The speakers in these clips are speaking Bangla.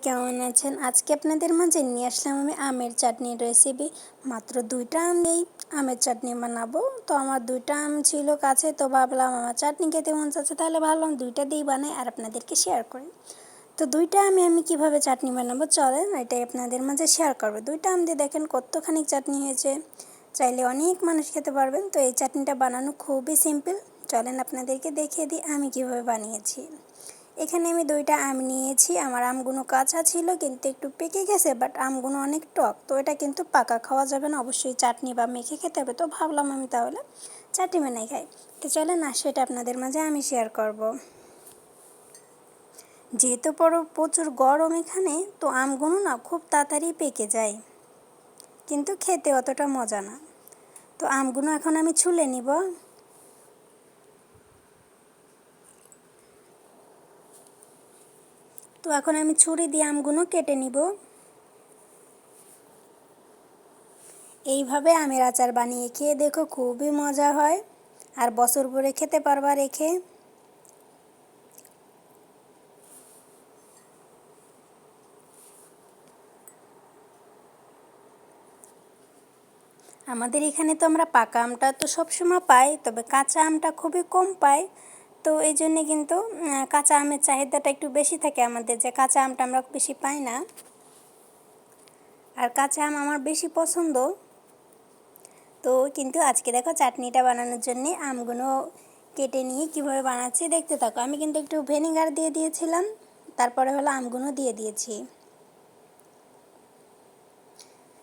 কেমন আছেন? আজকে আপনাদের মাঝে নিয়ে আসলাম আমি আমের চাটনির রেসিপি। মাত্র 2টা আম দিয়েই আমের চাটনি বানাবো। তো আমার 2টা আম ছিল কাছে, তো ভাবলাম আমার চাটনি খেতে মন চাচ্ছে, তাহলে ভাবলাম 2টা দিয়েই বানাই আর আপনাদেরকে শেয়ার করি। তো 2টা আমি কিভাবে চাটনি বানাবো চলেন এটাই আপনাদের মাঝে শেয়ার করবো। 2টা আম দিয়ে দেখেন কতখানি চাটনি হয়েছে, চাইলে অনেক মানুষ খেতে পারবেন। তো এই চাটনিটা বানানো খুবই সিম্পল, চলেন আপনাদেরকে দেখিয়ে দিই আমি কিভাবে বানিয়েছি। এখানে আমি 2টা আম নিয়েছি। আমার আমগুলো কাঁচা ছিল কিন্তু একটু পেকে গেছে, বাট আমগুলো অনেক টক, তো এটা কিন্তু পাকা খাওয়া যাবে না, অবশ্যই চাটনি বা মেখে খেতে হবে। তো ভাবলাম আমি তাহলে চাটনি বানাই খাই। তো চলেন না সেটা আপনাদের মাঝে আমি শেয়ার করব। যেহেতু প্রচুর গরম এখানে, তো আমগুলো না খুব তাড়াতাড়ি পেকে যায়, কিন্তু খেতে অতটা মজা না। তো আমগুলো এখন আমি ছুলে নিব। তো এখন আমি ছুরি দিয়ে আমগুলো কেটে নিব। এইভাবে আমের আচার বানিয়ে খেয়ে দেখো, খুবই মজা হয় আর বছর ভরে খেতে পারবা রেখে। আমাদের এখানে তো আমরা পাকা আমটা তো সবসময় পাই, তবে কাঁচা আমটা খুবই কম পাই। তো এই জন্যে কিন্তু কাঁচা আমের চাহিদাটা একটু বেশি থাকে আমাদের, যে কাঁচা আমটা আমরা বেশি পাই না। আর কাঁচা আম আমার বেশি পছন্দ। তো কিন্তু আজকে দেখো চাটনিটা বানানোর জন্যে আমগুলো কেটে নিয়ে কীভাবে বানাচ্ছি দেখতে থাকো। আমি কিন্তু একটু ভিনেগার দিয়ে দিয়েছিলাম, তারপরে হলো আমগুলো দিয়ে দিয়েছি।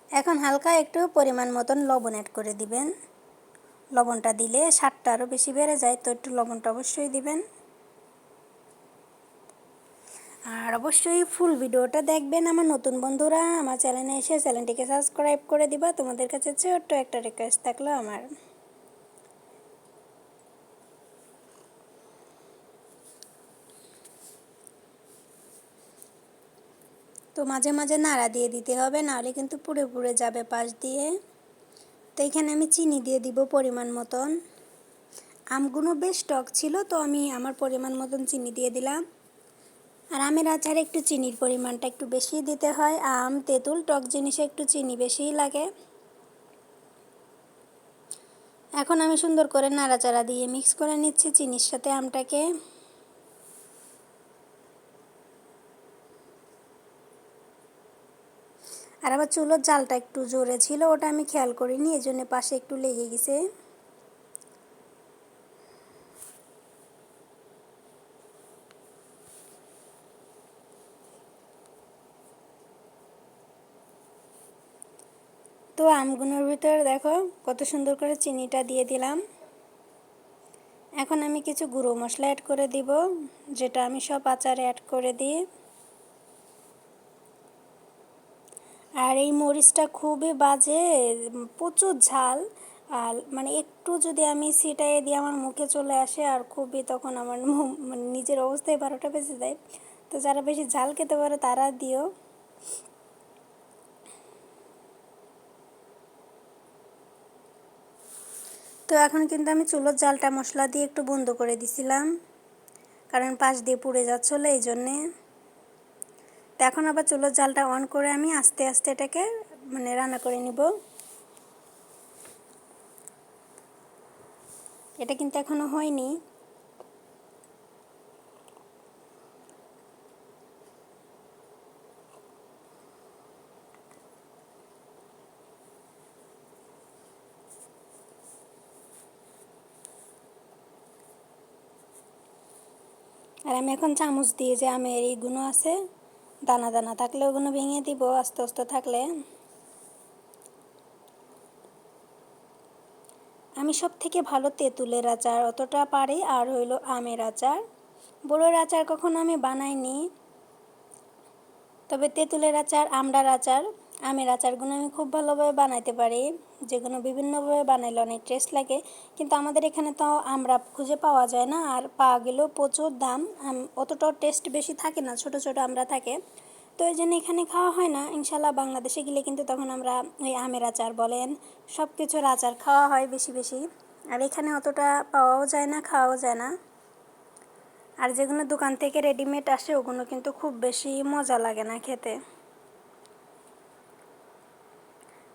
এখন হালকা একটু পরিমাণ মতন লবণ অ্যাড করে দিবেন। লবণটা দিলে স্বাদটা আরও বেশি বেড়ে যায়, তো একটু লবণটা অবশ্যই দিবেন। আর অবশ্যই ফুল ভিডিওটা দেখবেন। আমার নতুন বন্ধুরা আমার চ্যানেলে এসে চ্যানেলটিকে সাবস্ক্রাইব করে দিবা। তোমাদের কাছে ছোট্ট একটা রিকোয়েস্ট থাকলো আমার। তো মাঝে মাঝে নাড়া দিয়ে দিতে হবে, নাহলে কিন্তু পুড়ে পুড়ে যাবে পাশ দিয়ে। তো এখানে আমি চিনি দিয়ে দিব পরিমাণ মতন। আমগুলো বেশ টক ছিল, তো আমি আমার পরিমাণ মতন চিনি দিয়ে দিলাম। আর আমের আচারে একটু চিনির পরিমাণটা একটু বেশি দিতে হয়। আম তেঁতুল টক জিনিসে একটু চিনি বেশিই লাগে। এখন আমি সুন্দর করে নাড়াচাড়া দিয়ে মিক্স করে নিচ্ছি চিনির সাথে আমটাকে। আর আবার চুলোর জালটা একটু জোরে ছিল, ওটা আমি খেয়াল করিনি, এই জন্য পাশে একটু লেগে গেছে। তো আমগুলোর ভিতরে দেখো কত সুন্দর করে চিনিটা দিয়ে দিলাম। এখন আমি কিছু গুঁড়ো মশলা অ্যাড করে দিব, যেটা আমি সব আচারে অ্যাড করে দিই। আর এই মরিচটা খুবই বাজে, প্রচুর ঝাল। আর মানে একটু যদি আমি ছিটাইয়ে দিয়ে আমার মুখে চলে আসে, আর খুবই তখন আমার মানে নিজের অবস্থায় 12টা বেজে যায়। তো যারা বেশি ঝাল খেতে পারে তারা দিও। তো এখন কিন্তু আমি চুলোর জালটা মশলা দিয়ে একটু বন্ধ করে দিছিলাম, কারণ পাশ দিয়ে পুড়ে যাচ্ছিলো এই জন্যে। তো এখন আবার চুলোর জালটা অন করে আমি আস্তে আস্তে এটাকে মানে রান্না করে নিব। এটা কিন্তু এখনো হয়নি। আর আমি এখন চামচ দিয়ে যে আমের এইগুলো আছে দানা দানা থাকলে ওগুলো ভেঙে দিব আস্তে আস্তে থাকলে। আমি সব থেকে ভালো তেঁতুলের আচার অতটা পারি, আর হইলো আমের আচার। বড়োর আচার কখনো আমি বানাইনি, তবে তেঁতুলের আচার, আমড়ার আচার, আমের আচারগুলো আমি খুব ভালোভাবে বানাইতে পারি, যেগুলো বিভিন্নভাবে বানাইলে অনেক টেস্ট লাগে। কিন্তু আমাদের এখানে তো আমড়া খুঁজে পাওয়া যায় না, আর পাওয়া গেলেও প্রচুর দাম, অতটাও টেস্ট বেশি থাকে না, ছোট ছোট আমড়া থাকে। তো এই জন্য এখানে খাওয়া হয় না। ইনশাল্লাহ বাংলাদেশে গেলে কিন্তু তখন আমরা ওই আমের আচার বলেন সব কিছুর আচার খাওয়া হয় বেশি বেশি। আর এখানে অতটা পাওয়াও যায় না, খাওয়াও যায় না। আর যেগুলো দোকান থেকে রেডিমেড আসে ওগুলো কিন্তু খুব বেশি মজা লাগে না খেতে।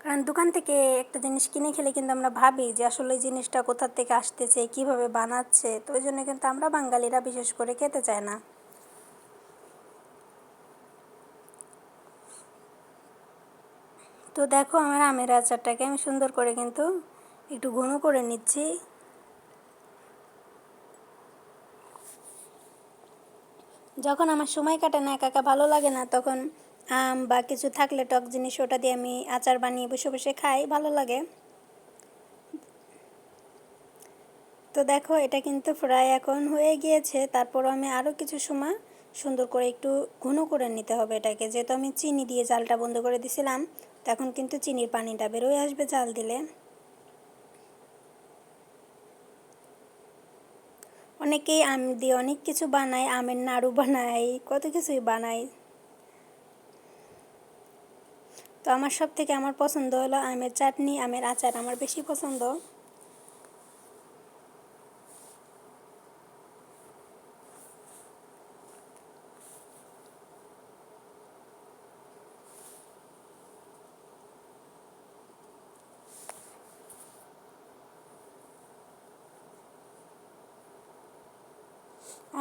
কারণ দোকান থেকে একটা জিনিস কিনে খেলে কিন্তু আমরা ভাবি যে আসলে এই জিনিসটা কোথা থেকে আসতেছে, কিভাবে বানাচ্ছে, তো ওই জন্য কিন্তু আমরা বাঙালিরা বিশেষ করে খেতে চাই না। তো দেখো আমার আমের আচারটাকে আমি সুন্দর করে কিন্তু একটু ঘন করে নিচ্ছি। যখন আমার সময় কাটে না, একা একা ভালো লাগে না, তখন আম বা কিছু থাকলে টক জিনিস ওটা দিয়ে আমি আচার বানিয়ে বসে বসে খাই, ভালো লাগে। তো দেখো এটা কিন্তু প্রায় এখন হয়ে গিয়েছে, তারপরও আমি আরও কিছু সময় সুন্দর করে একটু ঘন করে নিতে হবে এটাকে, যেহেতু আমি চিনি দিয়ে জালটা বন্ধ করে দিছিলাম, তখন কিন্তু চিনির পানিটা বেরোয় আসবে জাল দিলে। অনেকেই আম দিয়ে অনেক কিছু বানায়, আমের নাড়ু বানায়, কত কিছুই বানায়। তো আমার সব থেকে আমার পছন্দ হলো আমের চাটনি, আমের আচার আমার বেশি পছন্দ।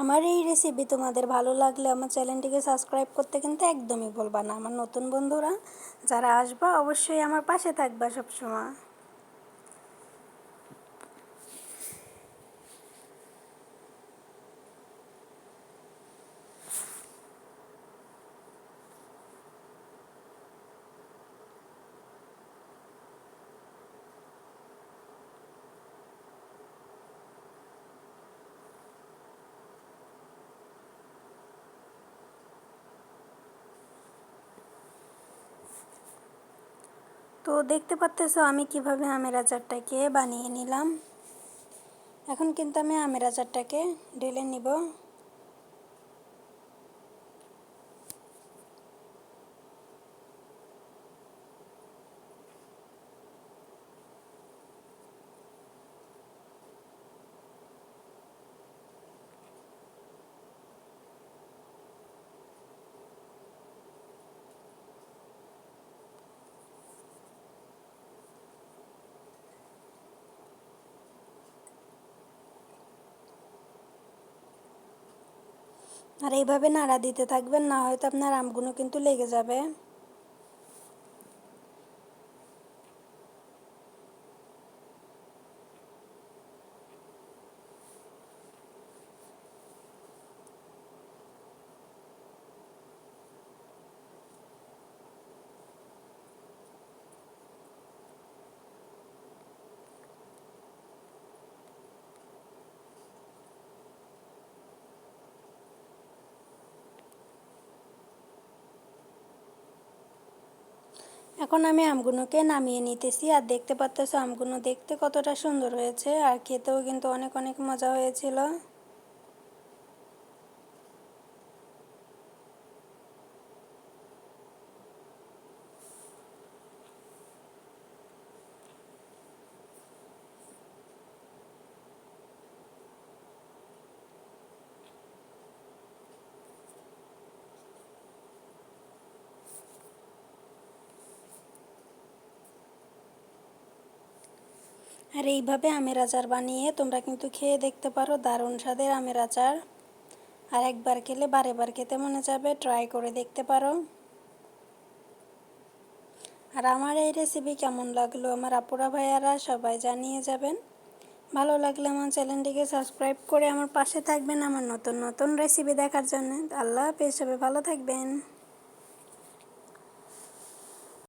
আমার এই রেসিপি তোমাদের ভালো লাগলে আমার চ্যানেলটিকে সাবস্ক্রাইব করতে কিন্তু একদমই ভুলবা না। আমার নতুন বন্ধুরা যারা আসবা অবশ্যই আমার পাশে থাকবা সবসময়। তো দেখতে পাচ্তেছো আমি কিভাবে আমের আচারটাকে বানিয়ে নিলাম। এখন কিন্তু আমি আমের আচারটাকে ঢেলে নিব। আর এইভাবে নাড়া দিতে থাকবেন, না হয়তো আপনার আমগুলো কিন্তু লেগে যাবে। এখন আমি আমগুলোকে নামিয়ে নিতেছি। আর দেখতে পাচ্তেছো আমগুলো দেখতে কতটা সুন্দর হয়েছে, আর খেতেও কিন্তু অনেক অনেক মজা হয়েছিল। আর এইভাবে আমের আচার বানিয়ে তোমরা কিন্তু খেয়ে দেখতে পারো, দারুণ স্বাদের আমের আচার। আর একবার খেলে বারে বার খেতে মনে যাবে, ট্রাই করে দেখতে পারো। আর আমার এই রেসিপি কেমন লাগলো আমার আপুরা ভাইয়ারা সবাই জানিয়ে যাবেন। ভালো লাগলে আমার চ্যানেলটিকে সাবস্ক্রাইব করে আমার পাশে থাকবেন আমার নতুন নতুন রেসিপি দেখার জন্য। আল্লাহ হাফেজ, সবাই ভালো থাকবেন।